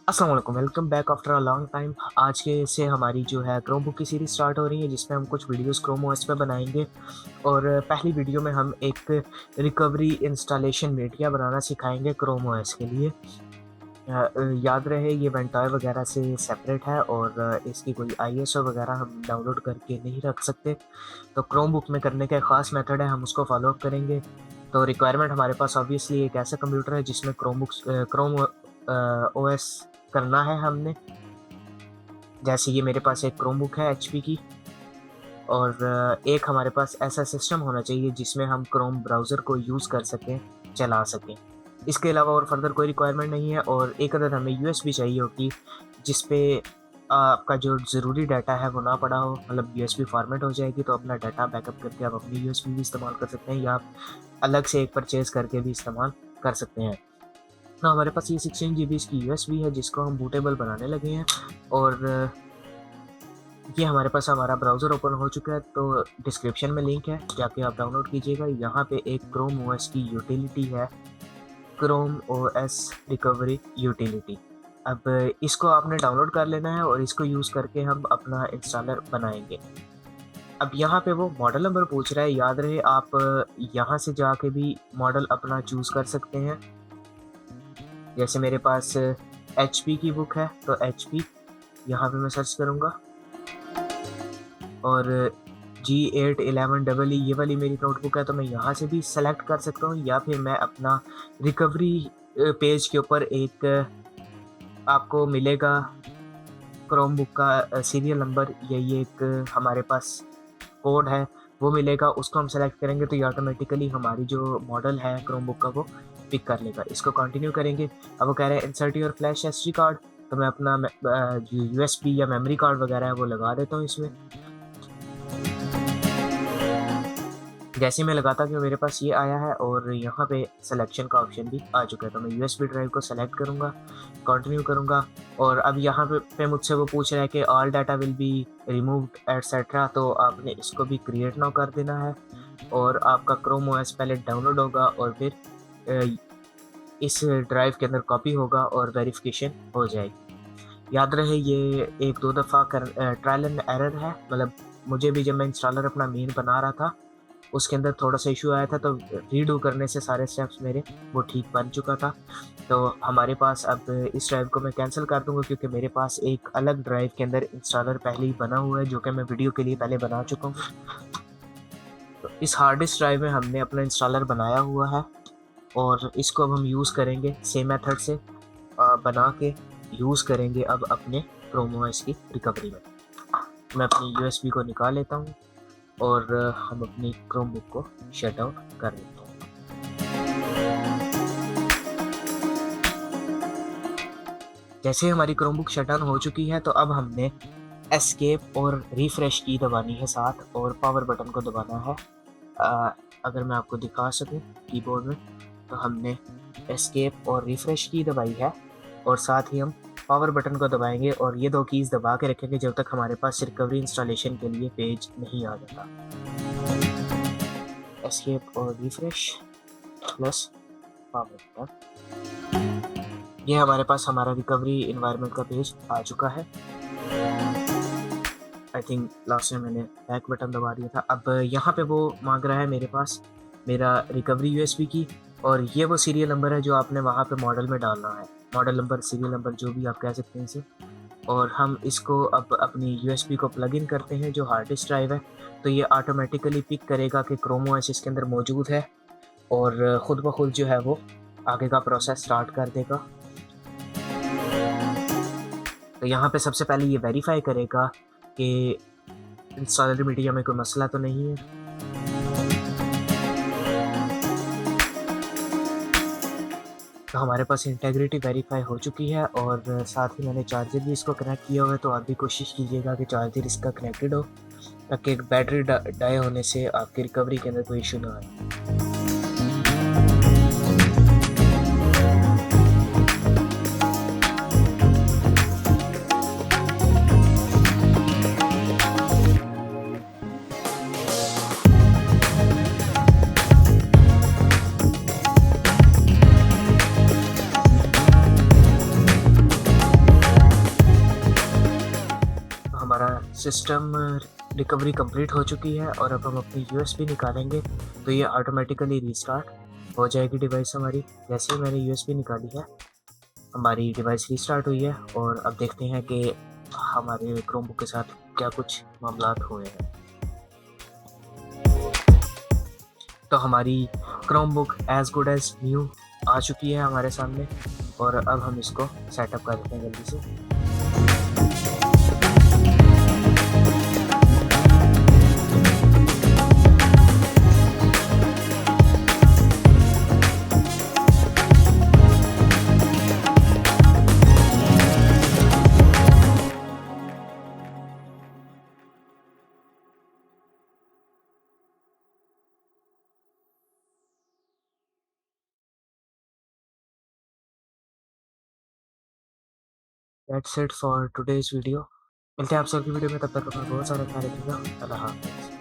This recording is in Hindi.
अस्सलाम वालेकुम, welcome back after a long time. आज के से हमारी जो है क्रोम बुक की सीरीज़ स्टार्ट हो रही है, जिसमें हम कुछ वीडियोस क्रोम ओएस पे बनाएंगे। और पहली वीडियो में हम एक रिकवरी इंस्टॉलेशन मीडिया बनाना सिखाएंगे क्रोम ओएस के लिए। याद रहे ये वेंटॉय वगैरह से सेपरेट है और इसकी कोई आईएसओ वगैरह हम डाउनलोड करके नहीं रख सकते। तो क्रोम बुक में करने का एक ख़ास मेथड है, हम उसको फॉलो अप करेंगे। तो रिक्वायरमेंट हमारे पास ऑब्वियसली एक ऐसा कंप्यूटर है जिसमें क्रोम ओएस करना है हमने। जैसे ये मेरे पास एक क्रोम बुक है एचपी की, और एक हमारे पास ऐसा सिस्टम होना चाहिए जिसमें हम क्रोम ब्राउज़र को यूज़ कर सकें, चला सकें। इसके अलावा और फर्दर कोई रिक्वायरमेंट नहीं है। और एक अदद हमें यूएसबी चाहिए होगी, जिस पे आपका जो ज़रूरी डाटा है वो ना पड़ा हो, मतलब यूएसबी फॉर्मेट हो जाएगी तो अपना डाटा बैकअप करके आप अपनी यूएसबी भी इस्तेमाल कर सकते हैं, या आप अलग से एक परचेज़ करके भी इस्तेमाल कर सकते हैं। ना हमारे पास ये 16 जीबी इसकी यूएसबी है जिसको हम बूटेबल बनाने लगे हैं। और ये हमारे पास हमारा ब्राउज़र ओपन हो चुका है, तो डिस्क्रिप्शन में लिंक है, जाके आप डाउनलोड कीजिएगा। यहाँ पे एक क्रोम ओएस की यूटिलिटी है, क्रोम ओएस रिकवरी यूटिलिटी। अब इसको आपने डाउनलोड कर लेना है और इसको यूज़ करके हम अपना इंस्टॉलर बनाएंगे। अब यहाँ पे वो मॉडल नंबर पूछ रहा है, याद रहे आप यहाँ से जाके भी मॉडल अपना चूज़ कर सकते हैं। जैसे मेरे पास एचपी की बुक है, तो एचपी यहाँ पे मैं सर्च करूँगा, और G811EE ये वाली मेरी नोटबुक है, तो मैं यहाँ से भी सेलेक्ट कर सकता हूँ, या फिर मैं अपना रिकवरी पेज के ऊपर एक आपको मिलेगा क्रोम बुक का सीरियल नंबर, या ये एक हमारे पास कोड है वो मिलेगा, उसको हम सेलेक्ट करेंगे तो ये ऑटोमेटिकली हमारी जो मॉडल है क्रोम बुक का वो पिक कर लेगा। इसको कंटिन्यू करेंगे। अब वो कह रहे हैं insert your flash SD card, तो मैं अपना जो यूएसबी या मेमोरी कार्ड वगैरह है वो लगा देता हूँ इसमें। जैसे ही मैं लगाता कि मेरे पास ये आया है और यहाँ पे सिलेक्शन का ऑप्शन भी आ चुका है, तो मैं यूएसबी ड्राइव को सेलेक्ट करूँगा, कंटिन्यू करूँगा। और अब यहाँ पे मुझसे वो पूछ रहा है कि all data will be removed etcetera, तो आपने इसको भी क्रिएट नाउ कर देना है, और आपका क्रोम ओएस पहले डाउनलोड होगा और फिर इस ड्राइव के अंदर कॉपी होगा और वेरिफिकेशन हो जाएगी। याद रहे ये एक दो दफ़ा ट्रायल एंड एरर है, मतलब मुझे भी जब मैं इंस्टॉलर अपना मेन बना रहा था उसके अंदर थोड़ा सा इशू आया था, तो रीडू करने से सारे स्टेप्स मेरे वो ठीक बन चुका था। तो हमारे पास अब इस ड्राइव को मैं कैंसिल कर दूंगा, क्योंकि मेरे पास एक अलग ड्राइव के अंदर इंस्टॉलर पहले ही बना हुआ है, जो कि मैं वीडियो के लिए पहले बना चुका हूँ। तो इस हार्ड डिस्क ड्राइव में हमने अपना इंस्टॉलर बनाया हुआ है, और इसको अब हम यूज़ करेंगे सेम मेथड से बना के यूज़ करेंगे अब अपने क्रोम ओएस की रिकवरी में। मैं अपनी यूएसबी को निकाल लेता हूँ और हम अपनी क्रोम बुक को शट आउट कर लेते हैं। जैसे हमारी क्रोम बुक शट डाउन हो चुकी है, तो अब हमने एस्केप और रिफ्रेश की दबानी है साथ, और पावर बटन को दबाना है। अगर मैं आपको दिखा सकूं कीबोर्ड में, तो हमने एस्केप और रिफ्रेश की दबाई है, और साथ ही हम पावर बटन को दबाएंगे, और ये दो कीज़ दबा के रखेंगे जब तक हमारे पास रिकवरी इंस्टॉलेशन के लिए पेज नहीं आ जाता। एस्केप और रिफ्रेश प्लस पावर बटन, ये हमारे पास हमारा रिकवरी इन्वायरमेंट का पेज आ चुका है। आई थिंक लास्ट में मैंने बैक बटन दबा दिया था। अब यहाँ पे वो मांग रहा है मेरे पास मेरा रिकवरी यूएसबी की, और ये वो सीरियल नंबर है जो आपने वहाँ पे मॉडल में डालना है, मॉडल नंबर, सीरियल नंबर, जो भी आप कह सकते हैं इसे। और हम इसको अब अपनी यूएसबी को प्लग इन करते हैं जो हार्ड डिस्क ड्राइव है, तो ये ऑटोमेटिकली पिक करेगा कि क्रोम ओएस इसके अंदर मौजूद है, और ख़ुद ब खुद जो है वो आगे का प्रोसेस स्टार्ट कर देगा। तो यहाँ पे सबसे पहले ये वेरीफाई करेगा कि इंस्टॉलर मीडिया में कोई मसला तो नहीं है। तो हमारे पास इंटेग्रिटी वेरीफाई हो चुकी है, और साथ ही मैंने चार्जर भी इसको कनेक्ट किया हुआ है, तो आप भी कोशिश कीजिएगा कि चार्जर इसका कनेक्टेड हो, ताकि बैटरी डाई होने से आपकी रिकवरी के अंदर कोई इशू ना आए। सिस्टम रिकवरी कंप्लीट हो चुकी है और अब हम अपनी यूएसबी निकालेंगे तो ये ऑटोमेटिकली रीस्टार्ट हो जाएगी डिवाइस हमारी। जैसे ही मैंने यूएसबी निकाली है हमारी डिवाइस रीस्टार्ट हुई है और अब देखते हैं कि हमारे क्रोमबुक के साथ क्या कुछ मामलात हुए हैं। तो हमारी Chromebook as good as new आ चुकी है हमारे सामने और अब हम इसको सेटअप कर देते हैं जल्दी से। That's it for today's video. मिलते हैं आप सबकी वीडियो में, तब तक अपना बहुत सारा ख्याल रखिएगा। अल्लाह हाफ़िज़।